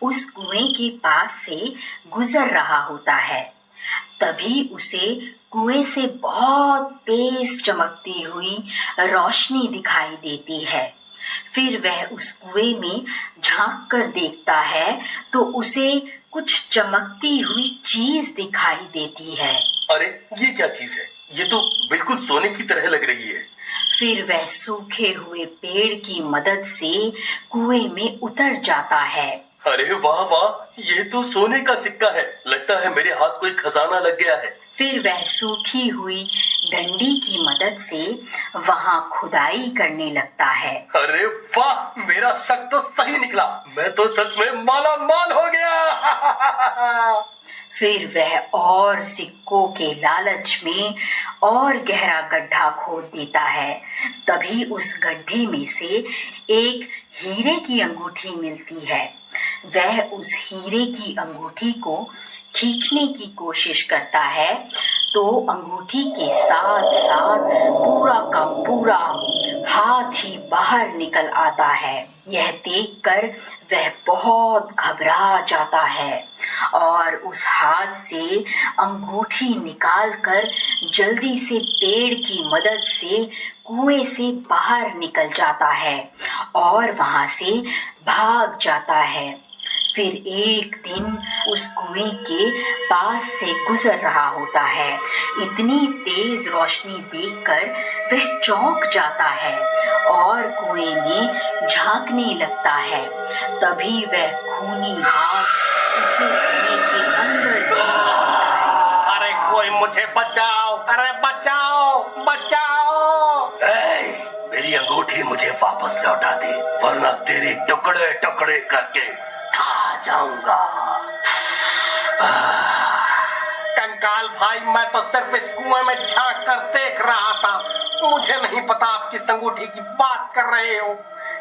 उस कुएं के पास से गुजर रहा होता है। तभी उसे कुएं से बहुत तेज चमकती हुई रोशनी दिखाई देती है। फिर वह उस कुएं में झांक कर देखता है तो उसे कुछ चमकती हुई चीज दिखाई देती है। अरे ये क्या चीज है? ये तो बिल्कुल सोने की तरह लग रही है। फिर वह सूखे हुए पेड़ की मदद से कुएं में उतर जाता है। अरे वाह वाह, ये तो सोने का सिक्का है। लगता है मेरे हाथ कोई खजाना लग गया है। फिर वह सूखी हुई डंडी की मदद से वहां खुदाई करने लगता है। अरे वाह, मेरा शक तो सही निकला। मैं तो सच में माला माल हो गया। फिर वह और सिक्कों के लालच में और गहरा गड्ढा खोद देता है। तभी उस गड्ढे में से एक हीरे की अंगूठी मिलती है। वह उस हीरे की अंगूठी को खींचने की कोशिश करता है तो अंगूठी के साथ साथ पूरा का पूरा हाथ ही बाहर निकल आता है। यह देखकर वह बहुत घबरा जाता है और उस हाथ से अंगूठी निकालकर जल्दी से पेड़ की मदद से कुएं से बाहर निकल जाता है और वहां से भाग जाता है। फिर एक दिन उस कुएं के पास से गुजर रहा होता है। इतनी तेज रोशनी देखकर वह चौंक जाता है और कुएं में झांकने लगता है। तभी वह खूनी हाथ उसे कुएं के अंदर खींच लेता है। अरे कोई मुझे बचाओ, अरे बचाओ बचाओ। मेरी अंगूठी मुझे वापस लौटा दे, वरना तेरे टुकड़े टुकड़े करके खा जाऊंगा। कंकाल भाई, मैं तो सिर्फ इस कुएं में झांक कर देख रहा था। मुझे नहीं पता आप किस अंगूठी की बात कर रहे हो।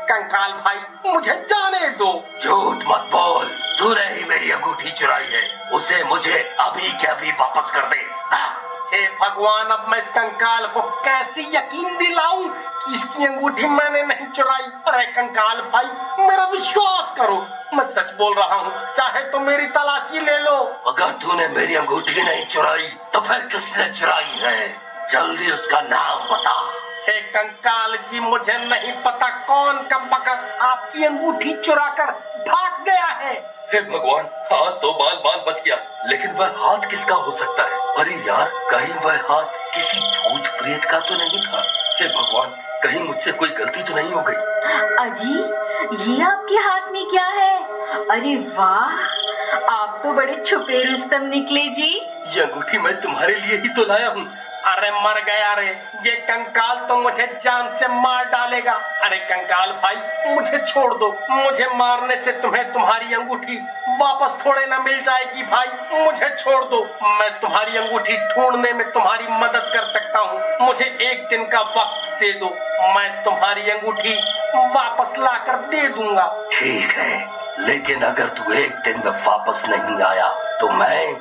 कंकाल भाई, मुझे जाने दो। झूठ मत बोल, तूने ही मेरी अंगूठी चुराई है। उसे मुझे अभी के अभी वापस कर दे। हे भगवान, अब मैं इस कंकाल को कैसे यकीन दिलाऊं कि इसकी अंगूठी मैंने नहीं चुराई। अरे कंकाल भाई, मेरा विश्वास करो, मैं सच बोल रहा हूँ। चाहे तो मेरी तलाशी ले लो। अगर तूने मेरी अंगूठी नहीं चुराई तो फिर किसने चुराई है? जल्दी उसका नाम बता। हे कंकाल जी, मुझे नहीं पता कौन कमबख्त आपकी अंगूठी चुरा कर भाग गया है। हे भगवान, आज तो बाल बाल बच गया, लेकिन वह हाथ किसका हो सकता है? अरे यार, कहीं वह हाथ किसी भूत प्रेत का तो नहीं था? हे भगवान, कहीं मुझसे कोई गलती तो नहीं हो गई? अजी, ये आपके हाथ में क्या है? अरे वाह, आप तो बड़े छुपे रुस्तम निकले जी। ये अंगूठी मैं तुम्हारे लिए ही तो लाया हूँ। अरे मर गया रे, ये कंकाल तो मुझे जान से मार डालेगा। अरे कंकाल भाई, मुझे छोड़ दो। मुझे मारने से तुम्हें तुम्हारी अंगूठी वापस थोड़े ना मिल जाएगी। भाई मुझे छोड़ दो, मैं तुम्हारी अंगूठी ढूंढने में तुम्हारी मदद कर सकता हूँ। मुझे एक दिन का वक्त दे दो, मैं तुम्हारी अंगूठी वापस लाकर दे दूंगा। ठीक है, लेकिन अगर तू एक दिन में वापस नहीं आया तो मैं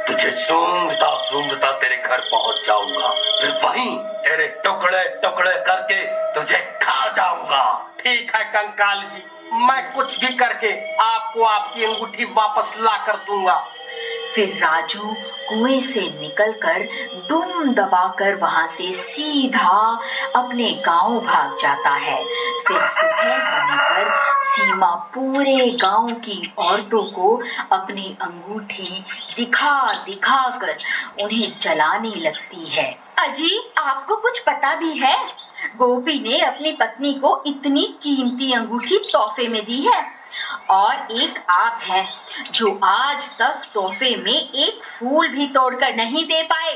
तुझे सूंघता सूंघता तेरे घर पहुंच जाऊंगा। फिर वहीं तेरे टुकड़े टुकड़े करके तुझे खा जाऊंगा। ठीक है कंकाल जी, मैं कुछ भी करके आपको आपकी अंगूठी वापस ला कर दूंगा। फिर राजू कुएं से निकलकर दुम दबाकर वहां से सीधा अपने गांव भाग जाता है। फिर सुबह होने पर सीमा पूरे गांव की औरतों को अपनी अंगूठी दिखा दिखा कर उन्हें जलाने लगती है। अजी, आपको कुछ पता भी है? गोपी ने अपनी पत्नी को इतनी कीमती अंगूठी तोहफे में दी है और एक आप हैं जो आज तक तोहफे में एक फूल भी तोड़कर नहीं दे पाए।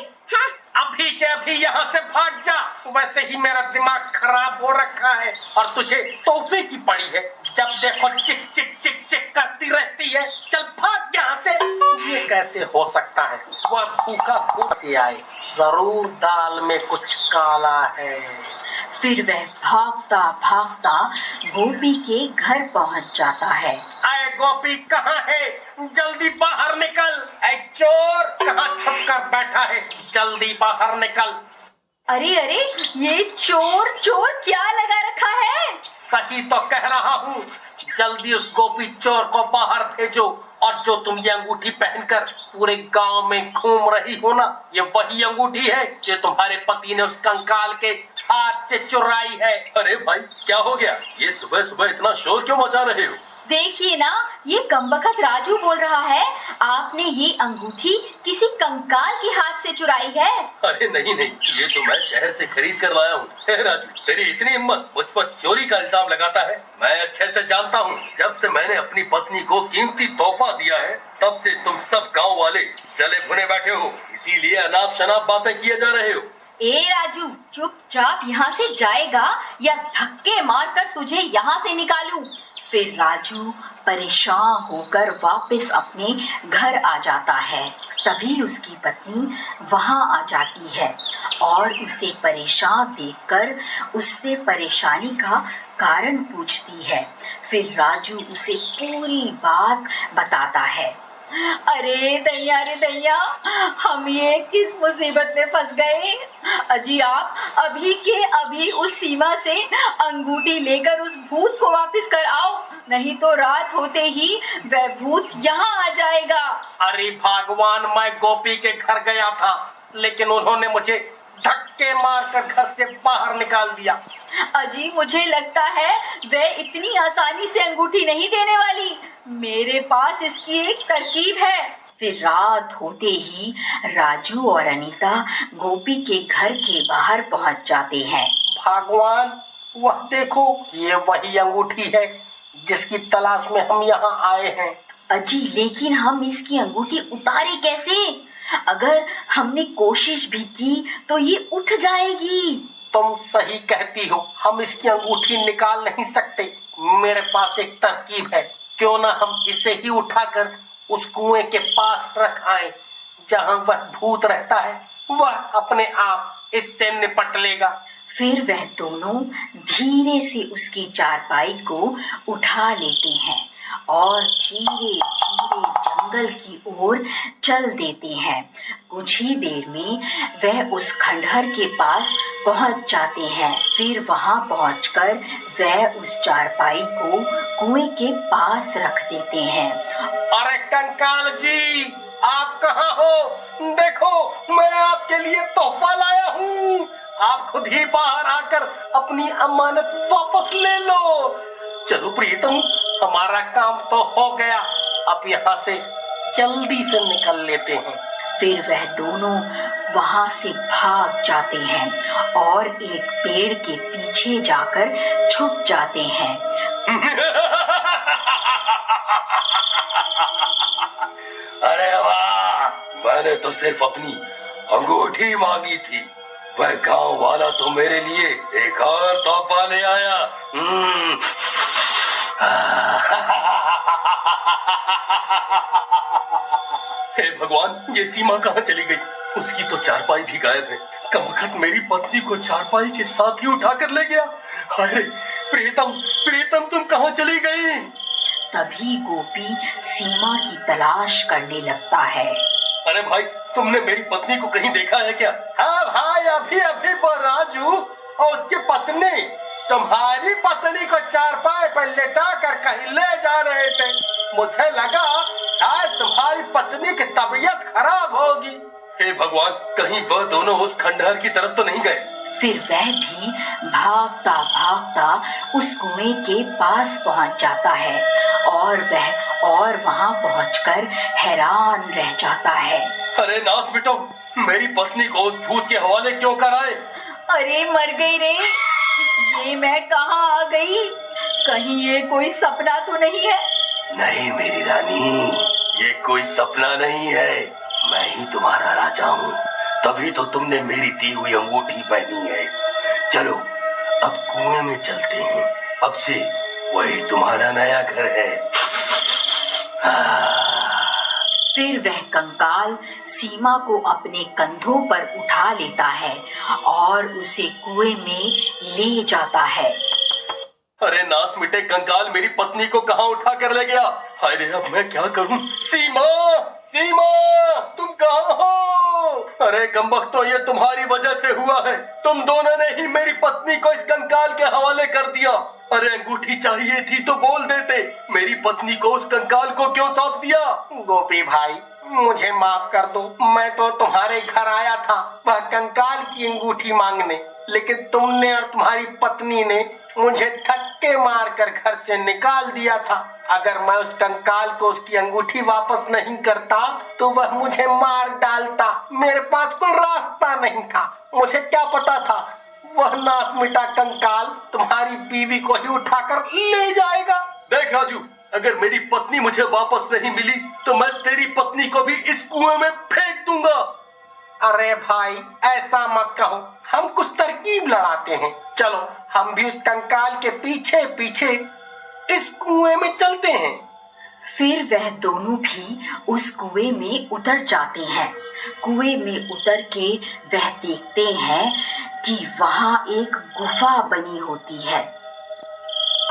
अभी के अभी यहाँ से भाग जा, वैसे ही मेरा दिमाग खराब हो रखा है और तुझे तोहफे की पड़ी है। जब देखो चिक चिक चिक चिक करती रहती है। चल भाग यहाँ से। ये कैसे हो सकता है? वह भूखा भूख से आए, जरूर दाल में कुछ काला है। फिर वह भागता भागता गोपी के घर पहुंच जाता है। अरे गोपी कहाँ है? जल्दी बाहर निकल। ऐ चोर, कहाँ छुप कर बैठा है? जल्दी बाहर निकल। अरे अरे, ये चोर चोर क्या लगा रखा है? सही तो कह रहा हूँ। जल्दी उस गोपी चोर को बाहर भेजो, और जो तुम ये अंगूठी पहनकर पूरे गांव में घूम रही हो ना, ये वही अंगूठी है जो तुम्हारे पति ने उस कंकाल के हाथ से चुराई है। अरे भाई, क्या हो गया? ये सुबह सुबह इतना शोर क्यों मचा रहे हो? देखिए ना, ये कमबख्त राजू बोल रहा है आपने ये अंगूठी किसी कंकाल के हाथ से चुराई है। अरे नहीं नहीं, ये तो मैं शहर से खरीद कर लाया हूँ। राजू, तेरी इतनी हिम्मत, मुझ पर चोरी का इल्जाम लगाता है? मैं अच्छे से जानता हूँ, जब से मैंने अपनी पत्नी को कीमती तोहफा दिया है, तब से तुम सब गाँव वाले जले भुने बैठे हो, इसीलिए अनाप शनाप बातें किए जा रहे हो। ए राजू, चुपचाप यहाँ से जाएगा या धक्के मारकर तुझे यहाँ से निकालूं? फिर राजू परेशान होकर वापस अपने घर आ जाता है। तभी उसकी पत्नी वहाँ आ जाती है और उसे परेशान देखकर उससे परेशानी का कारण पूछती है। फिर राजू उसे पूरी बात बताता है। अरे दैया रे दैया, हम ये किस मुसीबत में फंस गए। अजी आप अभी के अभी उस सीमा से अंगूठी लेकर उस भूत को वापस कर आओ, नहीं तो रात होते ही वह भूत यहाँ आ जाएगा। अरे भगवान, मैं गोपी के घर गया था, लेकिन उन्होंने मुझे धक्के मारकर घर से बाहर निकाल दिया। अजी मुझे लगता है वह इतनी आसानी से अंगूठी नहीं देने वाली। मेरे पास इसकी एक तरकीब है। फिर रात होते ही राजू और अनीता गोपी के घर के बाहर पहुंच जाते हैं। भगवान, वह देखो, ये वही अंगूठी है जिसकी तलाश में हम यहाँ आए हैं। अजी लेकिन हम इसकी अंगूठी उतारे कैसे? अगर हमने कोशिश भी की तो ये उठ जाएगी। तुम सही कहती हो, हम इसकी अंगूठी निकाल नहीं सकते। मेरे पास एक तरकीब है, क्यों ना हम इसे ही उठाकर उस कुएं के पास रख आए, जहाँ वह भूत रहता है। वह अपने आप इससे निपट लेगा। फिर वह दोनों धीरे से उसकी चारपाई को उठा लेते हैं और धीरे धीरे जंगल की ओर चल देते हैं। कुछ ही देर में वह उस खंडहर के पास पहुंच जाते हैं। फिर वहां पहुंचकर वह उस चारपाई को कुएं के पास रख देते हैं। अरे कंकाल जी, आप कहाँ हो? देखो, मैं आपके लिए तोहफा लाया हूँ। आप खुद ही बाहर आकर अपनी अमानत वापस ले लो। चलो प्रीतम, हमारा काम तो हो गया, अब यहाँ से जल्दी से निकल लेते हैं। फिर वह दोनों वहां से भाग जाते हैं और एक पेड़ के पीछे जाकर छुप जाते हैं। अरे वाह, मैंने तो सिर्फ अपनी अंगूठी मांगी थी, वह गांव वाला तो मेरे लिए एक और तोहफा ले आया। हे भगवान, ये सीमा कहाँ चली गई? उसकी तो चारपाई भी गायब है। कमबख्त मेरी पत्नी को चारपाई के साथ ही उठाकर ले गया। अरे प्रीतम, प्रीतम तुम कहाँ चली गई? तभी गोपी सीमा की तलाश करने लगता है। अरे भाई, तुमने मेरी पत्नी को कहीं देखा है क्या? हाँ भाई, अभी अभी वो राजू और उसकी पत्नी तुम्हारी पत्नी को चारपाई पर लेटा कर कहीं ले जा रहे थे। मुझे लगा शायद तुम्हारी पत्नी की तबीयत खराब होगी। हे भगवान, कहीं वह दोनों उस खंडहर की तरफ तो नहीं गए? फिर वह भी भागता भागता उस कुएं के पास पहुंच जाता है और वहां पहुंचकर हैरान रह जाता है। अरे नास बिटो, मेरी पत्नी को उस भूत के हवाले क्यों कराए? अरे मर गई रे, ये मैं कहाँ आ गई? कहीं ये कोई सपना तो नहीं है? नहीं मेरी रानी, ये कोई सपना नहीं है, मैं ही तुम्हारा राजा हूँ। तभी तो तुमने मेरी दी हुई अंगूठी पहनी है। चलो अब कुएं में चलते हैं, अब से वही तुम्हारा नया घर है। फिर वह कंकाल सीमा को अपने कंधों पर उठा लेता है और उसे कुएं में ले जाता है। अरे नास मिटे कंकाल मेरी पत्नी को कहाँ उठा कर ले गया? अरे अब मैं क्या करूं? सीमा, सीमा तुम कहाँ हो? अरे कमबख्त, तो ये तुम्हारी वजह से हुआ है। तुम दोनों ने ही मेरी पत्नी को इस कंकाल के हवाले कर दिया। अरे अंगूठी चाहिए थी तो बोल देते, मेरी पत्नी को उस कंकाल को क्यों सौंप दिया? गोपी भाई मुझे माफ कर दो, मैं तो तुम्हारे घर आया था वह कंकाल की अंगूठी मांगने, लेकिन तुमने और तुम्हारी पत्नी ने मुझे धक्के मारकर घर से निकाल दिया था। अगर मैं उस कंकाल को उसकी अंगूठी वापस नहीं करता तो वह मुझे मार डालता। मेरे पास कोई रास्ता नहीं था, मुझे क्या पता था वह नास मिटा कंकाल तुम्हारी बीवी को ही उठाकर ले जाएगा। देख राजू, अगर मेरी पत्नी मुझे वापस नहीं मिली तो मैं तेरी पत्नी को भी इस कुएं में फेंक दूंगा। अरे भाई ऐसा मत कहो, हम कुछ तरकीब लड़ाते हैं। चलो हम भी उस कंकाल के पीछे पीछे इस कुएं में चलते हैं। फिर वह दोनों भी उस कुएं में उतर जाते हैं। कुएं में उतर के वह देखते हैं कि वहां एक गुफा बनी होती है।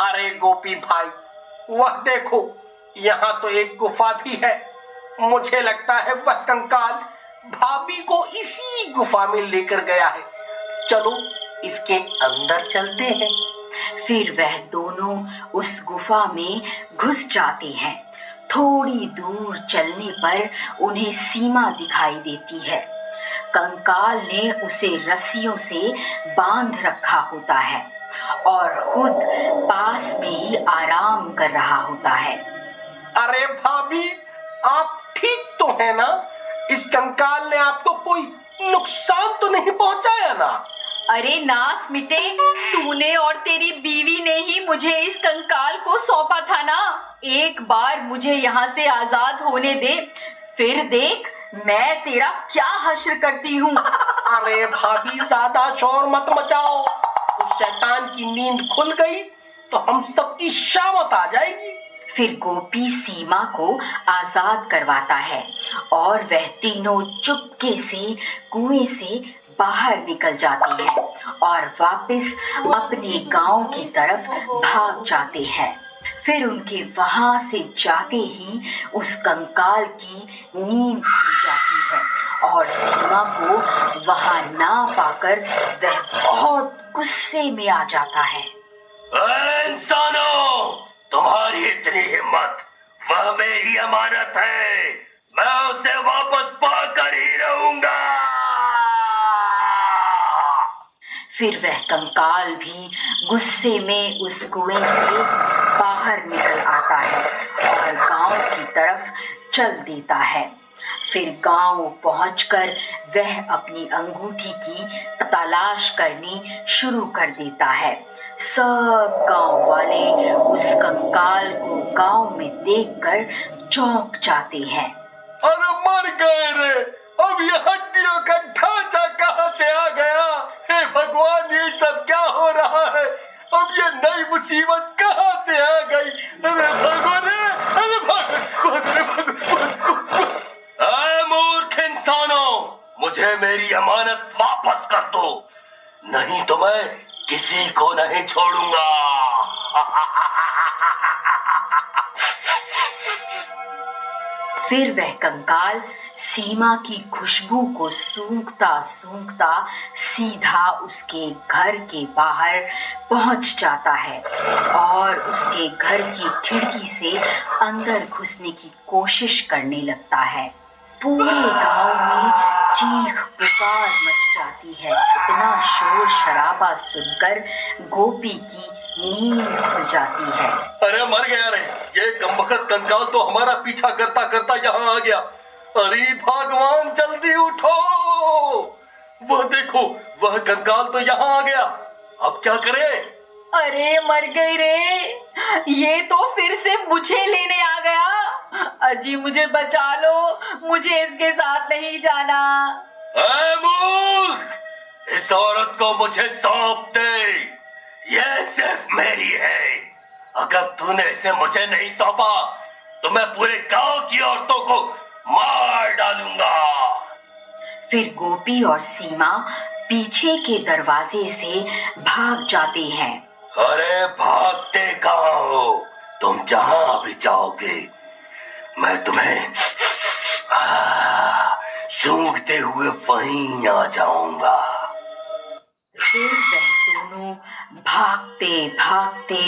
अरे गोपी भाई वह देखो, यहाँ तो एक गुफा भी है। मुझे लगता है वह कंकाल भाभी को इसी गुफा में लेकर गया है। चलो इसके अंदर चलते हैं। फिर वह दोनों उस गुफा में घुस जाते हैं। थोड़ी दूर चलने पर उन्हें सीमा दिखाई देती है। कंकाल ने उसे रस्सियों से बांध रखा होता है और खुद पास में ही आराम कर रहा होता है। अरे भाभी आप ठीक तो है ना? इस कंकाल ने आपको कोई नुकसान तो नहीं पहुंचाया ना? अरे नास मिटे, तूने और तेरी बीवी ने ही मुझे इस कंकाल को सौंपा था ना। एक बार मुझे यहाँ से आजाद होने दे, फिर देख मैं तेरा क्या हश्र करती हूँ। अरे भाभी ज्यादा शोर मत मचाओ, उस शैतान की नींद खुल गई तो हम सबकी शामत आ जाएगी। फिर गोपी सीमा को आजाद करवाता है और वह तीनों चुपके से कुएं से बाहर निकल जाती है और वापस अपने गांव की तरफ भाग जाते हैं। फिर उनके वहां से जाते ही उस कंकाल की नींद खुल जाती है और सीमा को वहां ना पाकर वह बहुत गुस्से में आ जाता है। इंसानों, तुम्हारी इतनी हिम्मत, वह मेरी अमानत है, मैं उसे वापस पाकर ही रहूंगा। फिर वह कंकाल भी गुस्से में उस कुएं से बाहर निकल आता है और गांव की तरफ चल देता है। फिर गांव पहुंचकर वह अपनी अंगूठी की तलाश करनी शुरू कर देता है। सब गांव वाले उस कंकाल को गांव में देखकर चौंक जाते हैं। अरे मर गए रे, अब ये हड्डियों का ढांचा कहाँ से आ गया? हे भगवान, ये सब क्या हो रहा है? अब ये नई मुसीबत कहाँ से आ गई? अरे भगवान, अरे भगवान, मूर्ख इंसानों, मुझे मेरी अमानत वापस कर दो, नहीं तो मैं किसी को नहीं छोड़ूंगा। फिर वह कंकाल सीमा की खुशबू को सूंघता सूंघता सीधा उसके घर के बाहर पहुंच जाता है और उसके घर की खिड़की से अंदर घुसने की कोशिश करने लगता है। पूरे गांव में चीख पुकार मच जाती है। इतना शोर शराबा सुनकर गोपी की नींद खुल जाती है। अरे मर गया रे, ये कमबख्त कंकाल तो हमारा पीछा करता करता यहाँ आ गया। अरे भगवान, जल्दी उठो, वह देखो, वह कंकाल तो यहाँ आ गया। अब क्या करें? अरे मर गई रे, ये तो फिर से मुझे लेने आ गया। अजी मुझे बचा लो, मुझे इसके साथ नहीं जाना। ऐ मूर्ख, इस औरत को मुझे सौंप दे, यह सिर्फ मेरी है। अगर तूने इसे मुझे नहीं सौंपा तो मैं पूरे गांव की औरतों को मार डालूंगा। फिर गोपी और सीमा पीछे के दरवाजे से भाग जाते हैं। अरे भागते कहाँ हो? तुम जहां भी जाओगे मैं तुम्हें सूंघते हुए वहीं आ जाऊंगा। फिर वह दोनों भागते भागते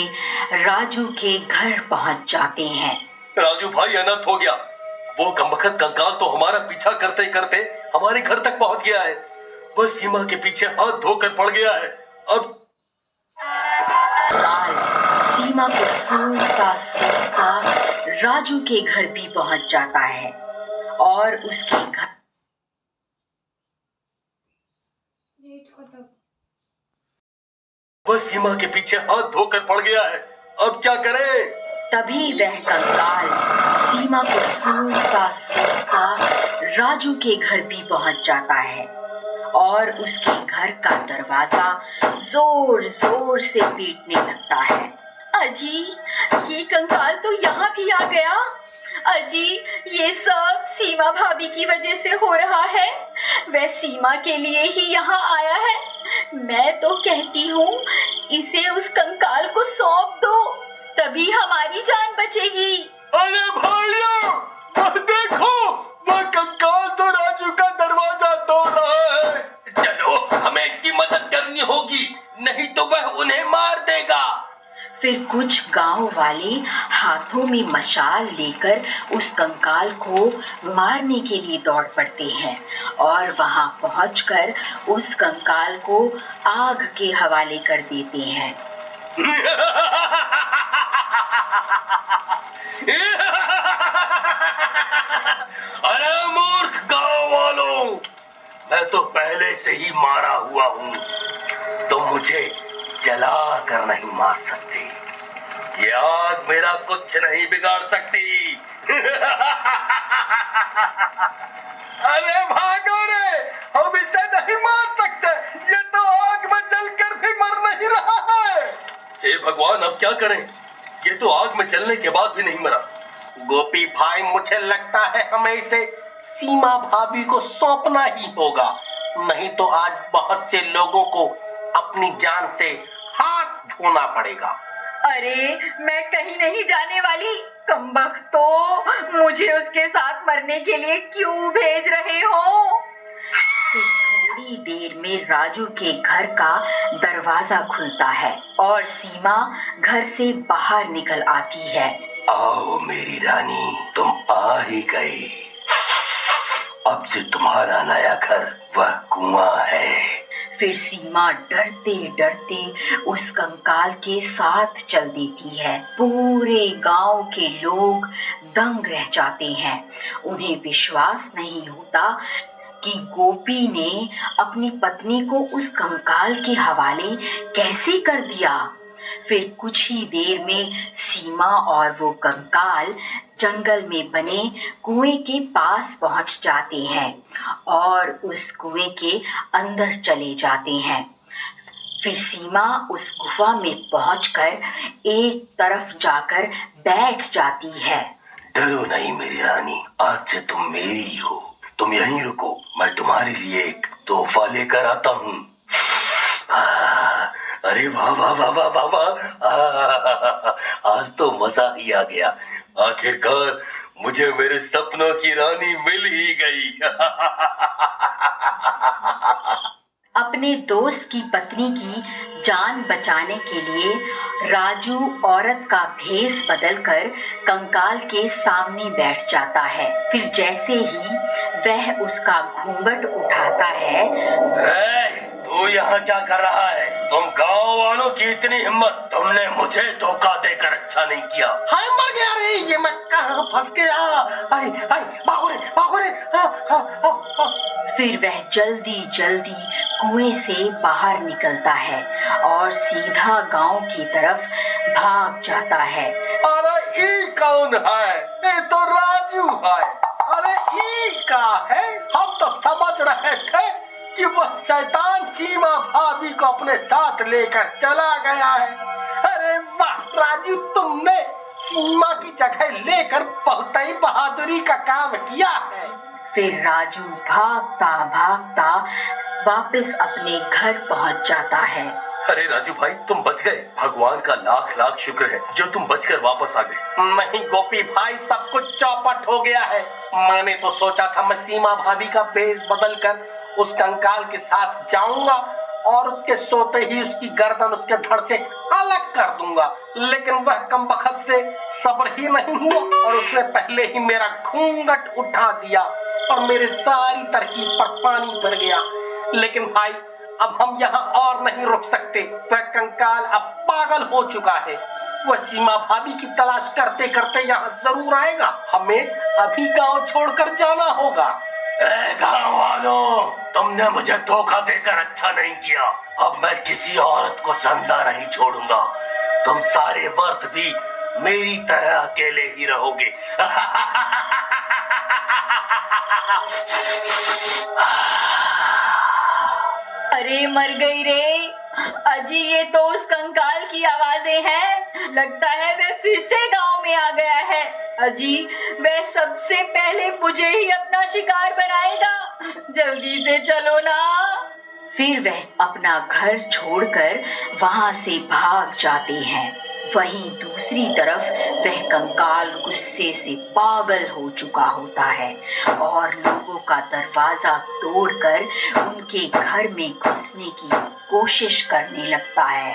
राजू के घर पहुंच जाते हैं। राजू भाई अनर्थ हो गया। वो कमबख्त कंकाल तो हमारा पीछा करते करते हमारे घर तक पहुंच गया है। वह सीमा के पीछे हाथ धोकर पड़ गया है। अब काल सीमा को सूंघता सूंघता राजू के घर भी पहुंच जाता है और उसके घर वह सीमा के पीछे हाथ धोकर पड़ गया है। अब क्या करें? तभी वह कंकाल सीमा को सूंघता सूंघता राजू के घर भी पहुंच जाता है और उसके घर का दरवाजा जोर जोर से पीटने लगता है। अजी, ये कंकाल तो यहाँ भी आ गया। अजी, ये सब सीमा भाभी की वजह से हो रहा है। वह सीमा के लिए ही यहाँ आया है। मैं तो कहती हूँ इसे उस कंकाल को सौंप दो, तभी हमारी जान बचेगी। अरे भाइयों, वह देखो, वह कंकाल तो राजू का दरवाजा तोड़ रहा है। चलो, हमें इनकी मदद करनी होगी, नहीं तो वह उन्हें मार देगा। फिर कुछ गांव वाले हाथों में मशाल लेकर उस कंकाल को मारने के लिए दौड़ पड़ते हैं और वहां पहुंचकर उस कंकाल को आग के हवाले कर देते हैं। अरे मूर्ख गांव वालों, मैं तो पहले से ही मारा हुआ हूँ, तो मुझे जला कर नहीं मार सकते। ये आग मेरा कुछ नहीं बिगाड़ सकती। अरे भागो रे, हम इसे नहीं मार सकते। ये तो आग में जलकर भी मर नहीं रहा है। हे भगवान, अब क्या करें? ये तो आग में जलने के बाद भी नहीं मरा। गोपी भाई, मुझे लगता है हमें इसे सीमा भाभी को सौंपना ही होगा, नहीं तो आज बहुत से लोगों को अपनी जान से हाथ धोना पड़ेगा। अरे, मैं कहीं नहीं जाने वाली। कमबख्त तो मुझे उसके साथ मरने के लिए क्यों भेज रहे हो? फिर थोड़ी देर में राजू के घर का दरवाजा खुलता है और सीमा घर से बाहर निकल आती है। आओ मेरी रानी, तुम आ ही गई। अब से तुम्हारा नया घर वह कुआं है। फिर सीमा डरते डरते उस कंकाल के साथ चल देती है। पूरे गांव के लोग दंग रह जाते हैं। उन्हें विश्वास नहीं होता कि गोपी ने अपनी पत्नी को उस कंकाल के हवाले कैसे कर दिया। फिर कुछ ही देर में सीमा और वो कंकाल जंगल में बने कुएं के पास पहुंच जाते हैं और उस कुएं के अंदर चले जाते हैं। फिर सीमा उस गुफा में पहुंचकर एक तरफ जाकर बैठ जाती है। डरो नहीं मेरी रानी, आज से तुम मेरी हो। तुम यहीं रुको, मैं तुम्हारे लिए एक तोहफा लेकर आता हूँ। अरे वाह वाह वाह वाह वाह वाह, आज तो मजा ही आ गया। आखिरकार मुझे मेरे सपनों की रानी मिल ही गई। अपने दोस्त की पत्नी की जान बचाने के लिए राजू औरत का भेष बदलकर कंकाल के सामने बैठ जाता है। फिर जैसे ही वह उसका घूंघट उठाता है, तू यहाँ क्या कर रहा है? तुम गांव वालों की इतनी हिम्मत, तुमने मुझे धोखा देकर अच्छा नहीं किया। हाय, मर गया रे, ये मैं कहाँ फंस गया। हाय हाय, भागो रे भागो रे। फिर वह जल्दी जल्दी कुएं से बाहर निकलता है और सीधा गांव की तरफ भाग जाता है। अरे ई कौन है? ये तो राजू है। अरे ई का है? हम तो समझ रहे थे कि वह शैतान सीमा भाभी को अपने साथ लेकर चला गया है। अरे वाह राजू, तुमने सीमा की जगह लेकर बहुत ही बहादुरी का काम किया है। फिर राजू भागता भागता वापस अपने घर पहुंच जाता है। अरे राजू भाई, तुम बच गए। भगवान का लाख लाख शुक्र है जो तुम बचकर वापस आ गए। नहीं गोपी भाई, सब कुछ चौपट हो गया है। मैंने तो सोचा था मैं सीमा भाभी का भेष बदल कर उस कंकाल के साथ जाऊंगा और उसके सोते ही उसकी गर्दन उसके धड़ से अलग कर दूंगा। लेकिन वह कमबख्त से सब्र ही नहीं हुआ और उसने पहले ही मेरा घूंघट उठा दिया और मेरे सारी तरकीब पर पानी भर गया। लेकिन भाई अब हम यहाँ और नहीं रुक सकते। वह कंकाल अब पागल हो चुका है। वह सीमा भाभी की तलाश करते करते यहाँ जरूर आएगा। हमें अभी गांव छोड़कर जाना होगा। गांव वालों, तुमने मुझे धोखा देकर अच्छा नहीं किया। अब मैं किसी औरत को जिंदा नहीं छोड़ूंगा। तुम सारे मर्द भी मेरी तरह अकेले ही रहोगे। अरे मर गई रे अजी, ये तो उस कंकाल की आवाजें हैं। लगता है वह फिर से गांव में आ गया है। अजी, वह सबसे पहले मुझे ही अपना शिकार बनाएगा। जल्दी से चलो ना। फिर वह अपना घर छोड़कर वहां से भाग जाते हैं। वहीं दूसरी तरफ वह कंकाल गुस्से से पागल हो चुका होता है और लोगों का दरवाजा तोड़कर उनके घर में घुसने की कोशिश करने लगता है।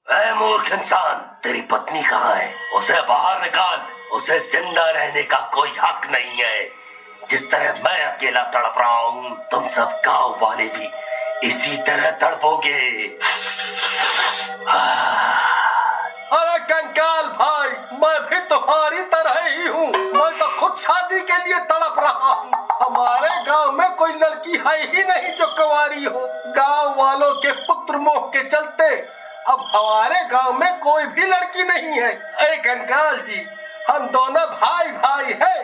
ऐ मूर्ख इंसान, तेरी पत्नी कहाँ है? उसे बाहर निकाल। उसे जिंदा रहने का कोई हक नहीं है। जिस तरह मैं अकेला तड़प रहा हूँ, तुम सब गांव वाले भी इसी तरह तड़पोगे। अरे कंकाल भाई, मैं भी तुम्हारी तरह ही हूँ। मैं तो खुद शादी के लिए तड़प रहा हूँ। हमारे गांव में कोई लड़की है ही नहीं जो कुंवारी हो। गांव वालों के पुत्र मोह के चलते अब हमारे गांव में कोई भी लड़की नहीं है। अरे कंकाल जी, हम दोनों भाई भाई हैं।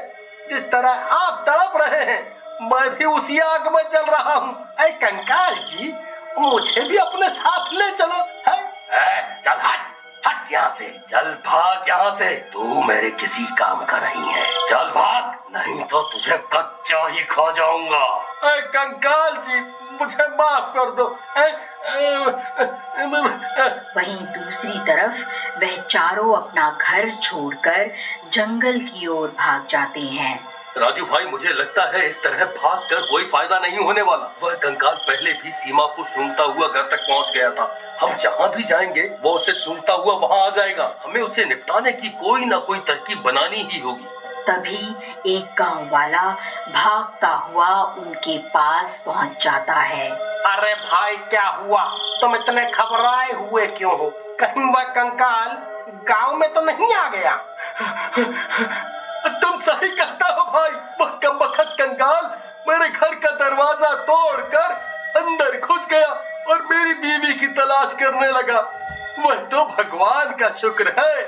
जिस तरह आप तड़प रहे हैं, मैं भी उसी आग में जल रहा हूँ। अरे कंकाल जी, मुझे भी अपने साथ ले चलो। है चल हट हट यहाँ से। चल भाग यहाँ से। तू मेरे किसी काम का नहीं है। चल भाग, नहीं तो तुझे कच्चा ही खा जाऊंगा। अरे कंकाल जी, मुझे माफ कर दो। वहीं दूसरी तरफ वह चारों अपना घर छोड़कर जंगल की ओर भाग जाते हैं। राजू भाई, मुझे लगता है इस तरह भागकर कोई फायदा नहीं होने वाला। वह कंकाल पहले भी सीमा को सूंघता हुआ घर तक पहुंच गया था। हम जहां भी जाएंगे वो उसे सूंघता हुआ वहां आ जाएगा। हमें उसे निपटाने की कोई ना कोई तरकीब बनानी ही होगी। तभी एक गांव वाला भागता हुआ उनके पास पहुंच जाता है। अरे भाई, क्या हुआ? तुम इतने घबराए हुए क्यों हो? कहीं वह कंकाल गांव में तो नहीं आ गया? तुम सही कहता हो भाई। वह कमबख्त कंकाल मेरे घर का दरवाजा तोड़कर अंदर घुस गया और मेरी बीवी की तलाश करने लगा। वह तो भगवान का शुक्र है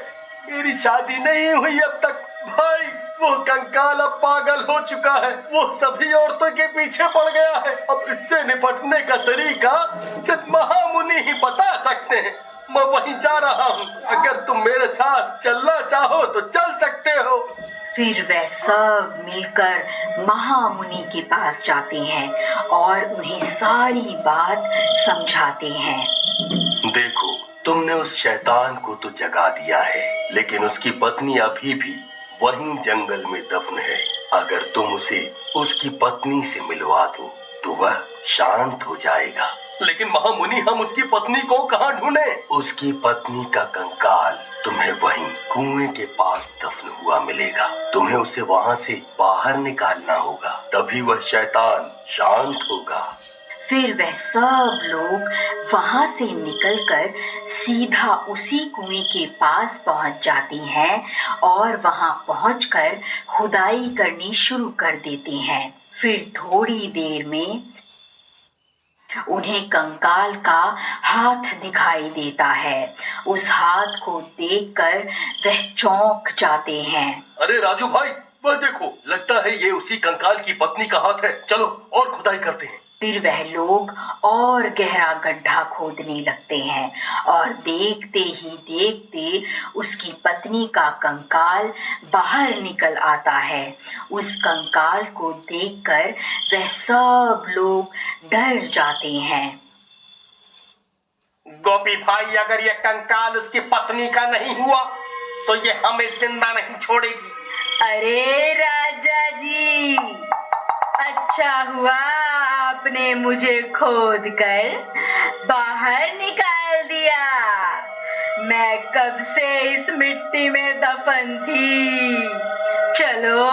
मेरी शादी नहीं हुई अब तक। भाई, वो कंकाल अब पागल हो चुका है। वो सभी औरतों के पीछे पड़ गया है। अब इससे निपटने का तरीका सिर्फ महामुनि ही बता सकते हैं। मैं वहीं जा रहा हूँ। अगर तुम मेरे साथ चलना चाहो तो चल सकते हो। फिर वह सब मिलकर महामुनि के पास जाते हैं और उन्हें सारी बात समझाते हैं। देखो, तुमने उस शैतान को तो जगा दिया है, लेकिन उसकी पत्नी अभी भी वहीं जंगल में दफन है। अगर तुम उसे उसकी पत्नी से मिलवा दो तो वह शांत हो जाएगा। लेकिन महामुनि, हम उसकी पत्नी को कहाँ ढूंढे? उसकी पत्नी का कंकाल तुम्हें वहीं कुएं के पास दफन हुआ मिलेगा। तुम्हें उसे वहाँ से बाहर निकालना होगा, तभी वह शैतान शांत होगा। फिर वह सब लोग वहां से निकलकर सीधा उसी कुएं के पास पहुंच जाते हैं और वहां पहुंचकर खुदाई करनी शुरू कर देते हैं। फिर थोड़ी देर में उन्हें कंकाल का हाथ दिखाई देता है। उस हाथ को देखकर वह चौंक जाते हैं। अरे राजू भाई, वह देखो, लगता है ये उसी कंकाल की पत्नी का हाथ है। चलो और खुदाई करते हैं। फिर वह लोग और गहरा गड्ढा खोदने लगते हैं और देखते ही देखते उसकी पत्नी का कंकाल बाहर निकल आता है। उस कंकाल को देखकर वह सब लोग डर जाते हैं। गोपी भाई, अगर ये कंकाल उसकी पत्नी का नहीं हुआ तो ये हमें जिंदा नहीं छोड़ेगी। अरे राजा जी, अच्छा हुआ आपने मुझे खोद कर बाहर निकाल दिया। मैं कब से इस मिट्टी में दफन थी। चलो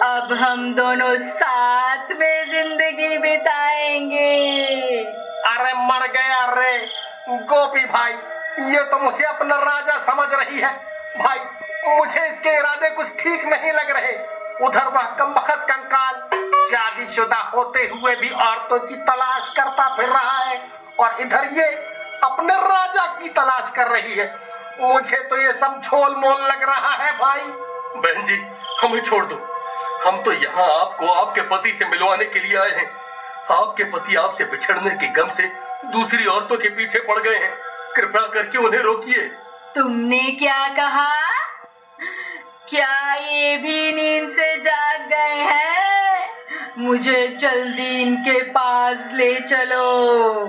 अब हम दोनों साथ में जिंदगी बिताएंगे। अरे मर गया रे गोपी भाई, ये तो मुझे अपना राजा समझ रही है। भाई मुझे इसके इरादे कुछ ठीक नहीं लग रहे। उधर वह कमबख्त कंकाल शादीशुदा होते हुए भी औरतों की तलाश करता फिर रहा है, और इधर ये अपने राजा की तलाश कर रही है। मुझे तो ये सब झोल मोल लग रहा है भाई। बहन जी, हमें छोड़ दो। हम तो यहाँ आपको आपके पति से मिलवाने के लिए आए हैं। आपके पति आपसे बिछड़ने के गम से दूसरी औरतों के पीछे पड़ गए हैं। कृपया करके उन्हें रोकिए। तुमने क्या कहा? क्या ये भी नींद से जाग गए हैं? मुझे जल्दी इनके पास ले चलो।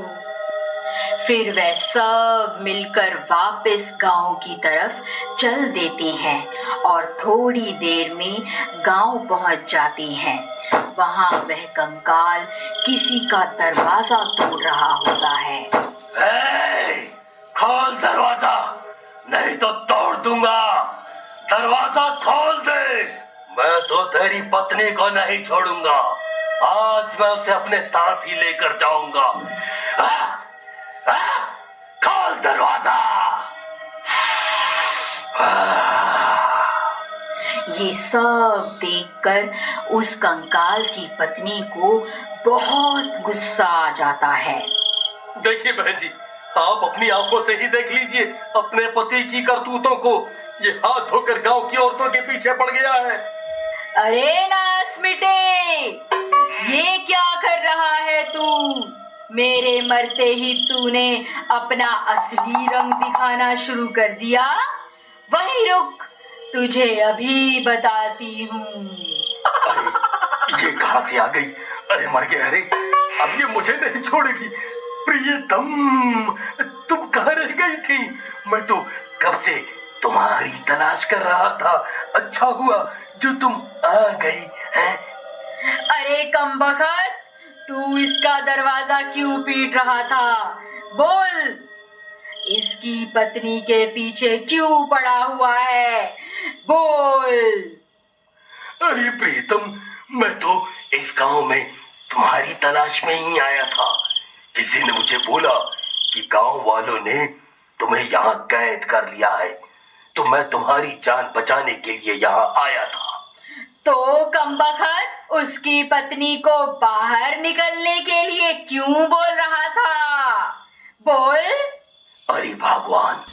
फिर वे सब मिलकर वापस गांव की तरफ चल देते हैं और थोड़ी देर में गांव पहुंच जाते हैं। वहां वह कंकाल किसी का दरवाजा तोड़ रहा होता है। खोल दरवाजा, नहीं तो तोड़ दूंगा। दरवाजा खोल दे। मैं तो तेरी पत्नी को नहीं छोड़ूंगा। आज मैं उसे अपने साथ ही लेकर जाऊंगा। खोल दरवाजा। ये सब देखकर उस कंकाल की पत्नी को बहुत गुस्सा आ जाता है। देखिए बहन जी, आप अपनी आंखों से ही देख लीजिए अपने पति की करतूतों को। ये हाथ धोकर गांव की औरतों के पीछे पड़ गया है। अरे नास मिटे, ये क्या कर रहा है तू? मेरे मरते ही तूने अपना असली रंग दिखाना शुरू कर दिया। वहीं रुक, तुझे अभी बताती हूँ। अरे ये कहां से आ गई? अरे मर गया। अरे अब ये मुझे नहीं छोड़ेगी। प्रियतम, तुम कहाँ रह गई थी? मैं तो कब से तुम्हारी तलाश कर रहा था। अच्छा हुआ जो तुम आ गई हैं। अरे कमबख्त, तू इसका दरवाजा क्यों पीट रहा था? बोल, इसकी पत्नी के पीछे क्यों पड़ा हुआ है? बोल। अरे प्रीतम, मैं तो इस गांव में तुम्हारी तलाश में ही आया था। किसी ने मुझे बोला कि गांव वालों ने तुम्हें यहाँ कैद कर लिया है, तो मैं तुम्हारी जान बचाने के लिए यहाँ आया था। तो कमबख्त उसकी पत्नी को बाहर निकलने के लिए क्यों बोल रहा था? बोल। अरे भगवान,